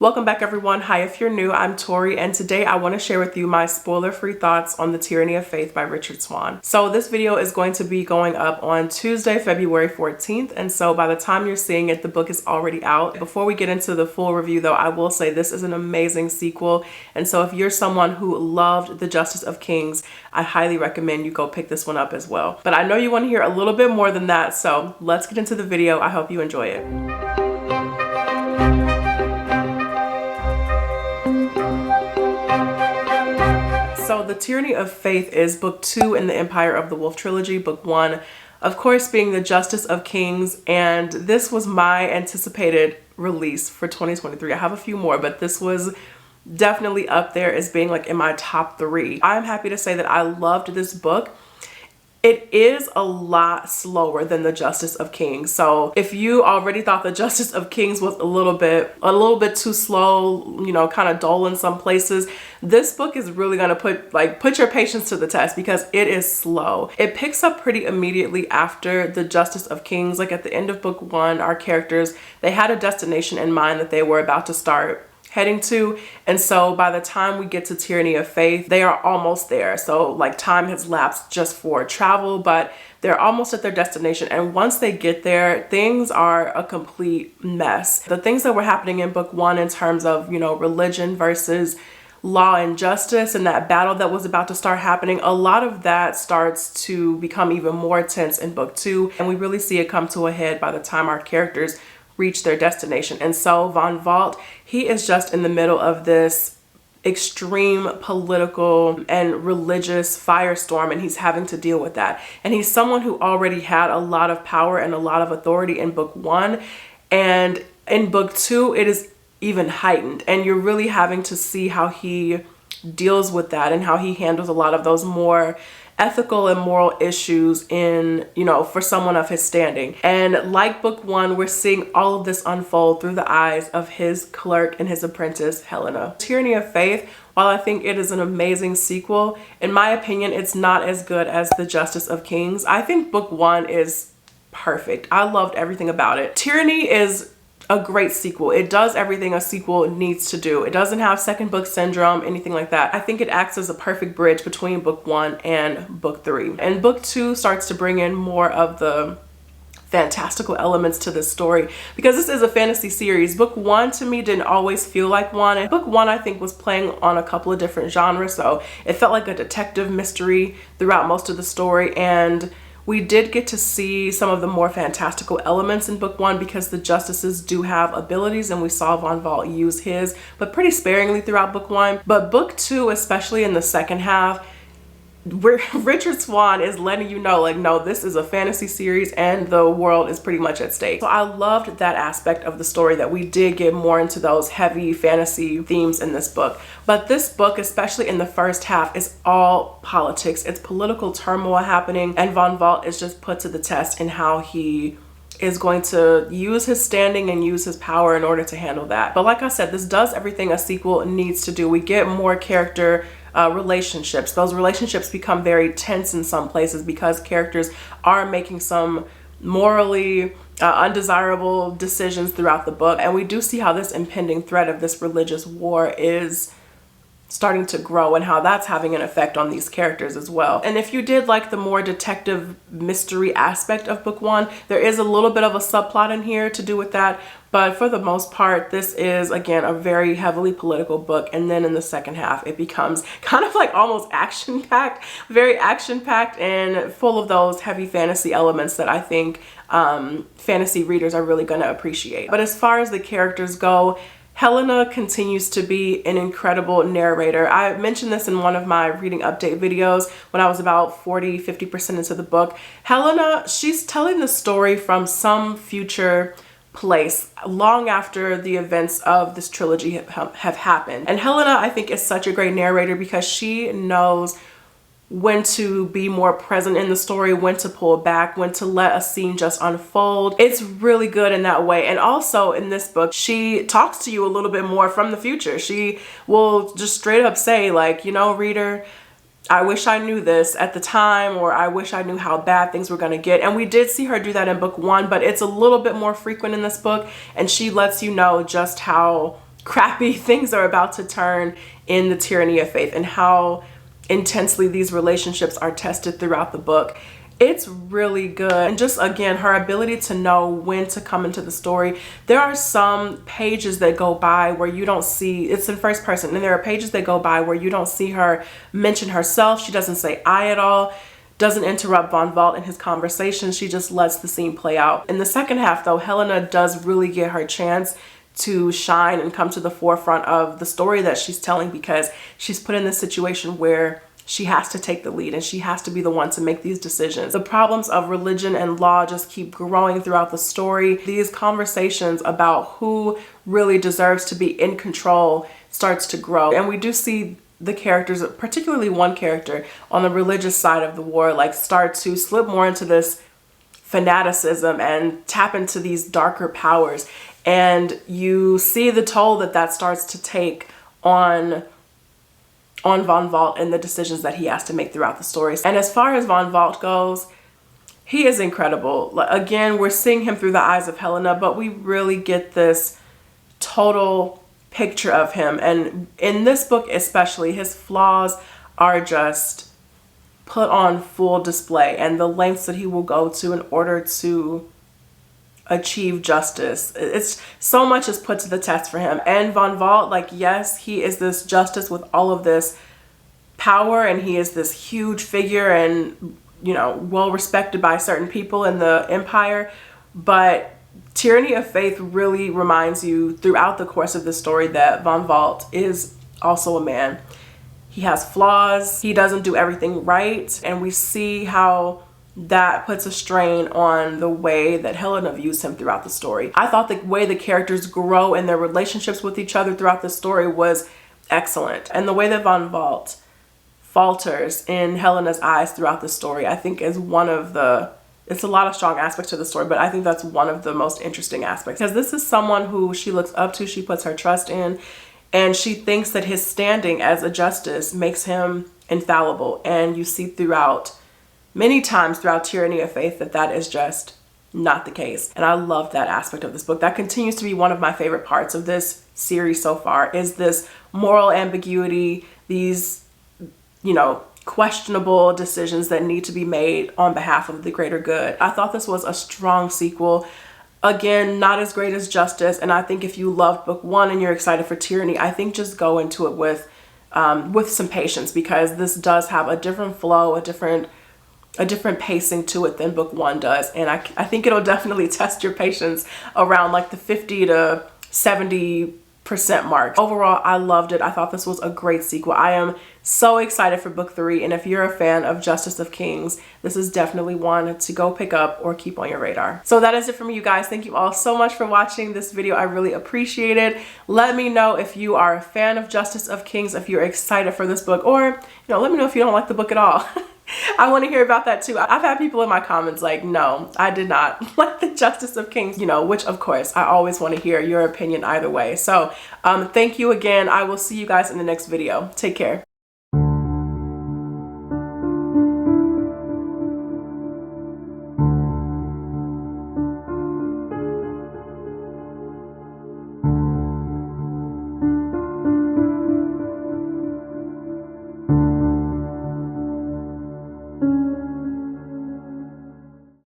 Welcome back everyone. Hi, if you're new, I'm Tori, and today I want to share with you my spoiler-free thoughts on The Tyranny of Faith by Richard Swan. So this video is going to be going up on Tuesday, February 14th, and so by the time you're seeing it, the book is already out. Before we get into the full review though, I will say this is an amazing sequel, and so if you're someone who loved The Justice of Kings, I highly recommend you go pick this one up as well. But I know you want to hear a little bit more than that, so let's get into the video. I hope you enjoy it. So The Tyranny of Faith is book 2 in the Empire of the Wolf trilogy. Book 1, of course, being The Justice of Kings, and this was my anticipated release for 2023. I have a few more, but this was definitely up there as being like in my top 3. I'm happy to say that I loved this book. It is a lot slower than The Justice of Kings. So if you already thought The Justice of Kings was a little bit too slow, you know, kind of dull in some places, this book is really going to put your patience to the test because it is slow. It picks up pretty immediately after The Justice of Kings. Like at the end of book 1, our characters, they had a destination in mind that they were about to start heading to, and so by the time we get to Tyranny of Faith, they are almost there. So like time has lapsed just for travel, but they're almost at their destination, and once they get there, things are a complete mess. The things that were happening in book 1 in terms of, you know, religion versus law and justice, and that battle that was about to start happening, a lot of that starts to become even more tense in book 2, and we really see it come to a head by the time our characters reach their destination. And so Von Valt, he is just in the middle of this extreme political and religious firestorm, and he's having to deal with that. And he's someone who already had a lot of power and a lot of authority in book 1, and in book 2 it is even heightened, and you're really having to see how he deals with that and how he handles a lot of those more ethical and moral issues in, you know, for someone of his standing. And like book 1, we're seeing all of this unfold through the eyes of his clerk and his apprentice, Helena. Tyranny of Faith, while I think it is an amazing sequel, in my opinion, it's not as good as The Justice of Kings. I think book 1 is perfect. I loved everything about it. Tyranny is a great sequel. It does everything a sequel needs to do. It doesn't have second book syndrome, anything like that. I think it acts as a perfect bridge between book 1 and book 3. And book 2 starts to bring in more of the fantastical elements to this story because this is a fantasy series. Book 1 to me didn't always feel like one, and book 1 I think was playing on a couple of different genres, so it felt like a detective mystery throughout most of the story, and we did get to see some of the more fantastical elements in book 1 because the justices do have abilities, and we saw Von Valt use his, but pretty sparingly throughout book 1. But book 2, especially in the second half, where Richard Swan is letting you know, like, no, this is a fantasy series and the world is pretty much at stake. So I loved that aspect of the story, that we did get more into those heavy fantasy themes in this book. But this book, especially in the first half, is all politics. It's political turmoil happening, and Von Valt is just put to the test in how he is going to use his standing and use his power in order to handle that. But like I said, this does everything a sequel needs to do. We get more character relationships. Those relationships become very tense in some places because characters are making some morally undesirable decisions throughout the book, and we do see how this impending threat of this religious war is starting to grow and how that's having an effect on these characters as well. And if you did like the more detective mystery aspect of book 1, there is a little bit of a subplot in here to do with that, but for the most part, this is again a very heavily political book. And then in the second half, it becomes kind of like almost action-packed, very action-packed and full of those heavy fantasy elements that I think fantasy readers are really going to appreciate. But as far as the characters go, Helena continues to be an incredible narrator. I mentioned this in one of my reading update videos when I was about 50% into the book. Helena, she's telling the story from some future place long after the events of this trilogy have happened. And Helena, I think, is such a great narrator because she knows when to be more present in the story, when to pull back, when to let a scene just unfold. It's really good in that way. And also in this book, she talks to you a little bit more from the future. She will just straight up say, like, you know, reader, I wish I knew this at the time, or I wish I knew how bad things were going to get. And we did see her do that in book 1, but it's a little bit more frequent in this book, and she lets you know just how crappy things are about to turn in the Tyranny of Faith and how intensely these relationships are tested throughout the book. It's really good. And just again, her ability to know when to come into the story. There are some pages that go by where you don't see, it's in first person, and there are pages that go by where you don't see her mention herself. She doesn't say I at all, doesn't interrupt Von Vault in his conversation. She just lets the scene play out. In the second half though, Helena does really get her chance to shine and come to the forefront of the story that she's telling, because she's put in this situation where she has to take the lead and she has to be the one to make these decisions. The problems of religion and law just keep growing throughout the story. These conversations about who really deserves to be in control starts to grow. And we do see the characters, particularly one character on the religious side of the war, like start to slip more into this fanaticism and tap into these darker powers. And you see the toll that that starts to take on Von Vault and the decisions that he has to make throughout the stories. And as far as Von Vault goes, he is incredible. Again, we're seeing him through the eyes of Helena, but we really get this total picture of him. And in this book especially, his flaws are just put on full display, and the lengths that he will go to in order to achieve justice. It's so much is put to the test for him. And Von Vault, like, yes, he is this justice with all of this power, and he is this huge figure and, you know, well respected by certain people in the empire. But Tyranny of Faith really reminds you throughout the course of the story that Von Vault is also a man. He has flaws. He doesn't do everything right. And we see how that puts a strain on the way that Helena views him throughout the story. I thought the way the characters grow and their relationships with each other throughout the story was excellent. And the way that Von Vault falters in Helena's eyes throughout the story, I think is one of the, it's a lot of strong aspects to the story, but I think that's one of the most interesting aspects. Because this is someone who she looks up to, she puts her trust in, and she thinks that his standing as a justice makes him infallible. And you see throughout many times throughout Tyranny of Faith that that is just not the case. And I love that aspect of this book. That continues to be one of my favorite parts of this series so far, is this moral ambiguity, these, you know, questionable decisions that need to be made on behalf of the greater good. I thought this was a strong sequel. Again, not as great as Justice. And I think if you loved book one and you're excited for Tyranny, I think just go into it with some patience, because this does have a different flow, a different pacing to it than book one does. And I think it'll definitely test your patience around like the 50 to 70% mark. Overall, I loved it. I thought this was a great sequel. I am so excited for book 3. And if you're a fan of Justice of Kings, this is definitely one to go pick up or keep on your radar. So that is it from you guys. Thank you all so much for watching this video. I really appreciate it. Let me know if you are a fan of Justice of Kings, if you're excited for this book, or, you know, let me know if you don't like the book at all. I want to hear about that too. I've had people in my comments like, no, I did not like the Justice of Kings, you know, which of course I always want to hear your opinion either way. So thank you again. I will see you guys in the next video. Take care.